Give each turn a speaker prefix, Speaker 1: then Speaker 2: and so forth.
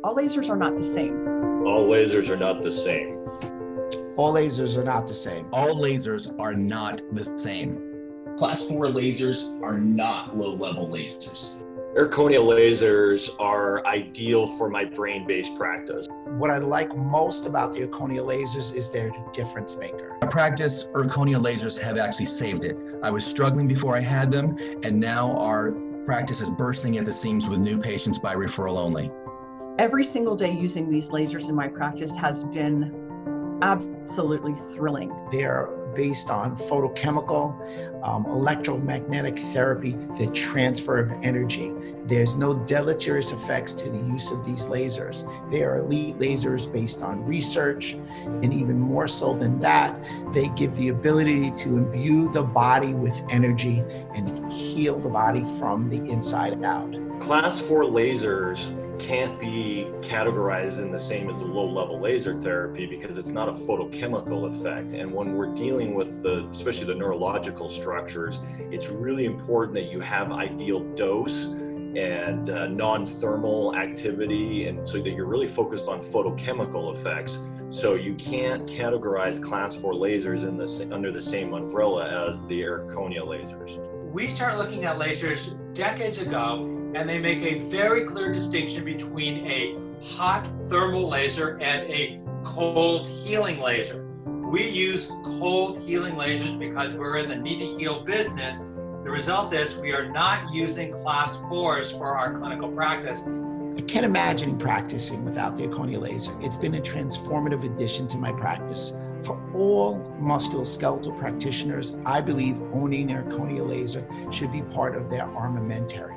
Speaker 1: all lasers are not the same.
Speaker 2: All lasers are not the same.
Speaker 3: All lasers are not the same.
Speaker 4: All lasers are not the same.
Speaker 5: Class 4 lasers are not low-level lasers.
Speaker 2: Erchonia lasers are ideal for my brain-based practice.
Speaker 3: What I like most about the Erchonia lasers is their difference maker.
Speaker 4: Our practice, Erchonia lasers have actually saved it. I was struggling before I had them, and now our practice is bursting at the seams with new patients by referral only.
Speaker 1: Every single day using these lasers in my practice has been absolutely thrilling.
Speaker 3: They are based on photochemical, electromagnetic therapy, the transfer of energy. There's no deleterious effects to the use of these lasers. They are elite lasers based on research, and even more so than that, they give the ability to imbue the body with energy and heal the body from the inside out.
Speaker 2: Class 4 lasers can't be categorized in the same as the low-level laser therapy because it's not a photochemical effect. And when we're dealing with especially the neurological structures, it's really important that you have ideal dose and non-thermal activity, and so that you're really focused on photochemical effects. So you can't categorize class 4 lasers under the same umbrella as the Erchonia lasers.
Speaker 6: We started looking at lasers decades ago, and they make a very clear distinction between a hot thermal laser and a cold healing laser. We use cold healing lasers because we're in the need to heal business. The result is we are not using class 4s for our clinical practice.
Speaker 3: I can't imagine practicing without the Erchonia laser. It's been a transformative addition to my practice. For all musculoskeletal practitioners, I believe owning an Erchonia laser should be part of their armamentarium.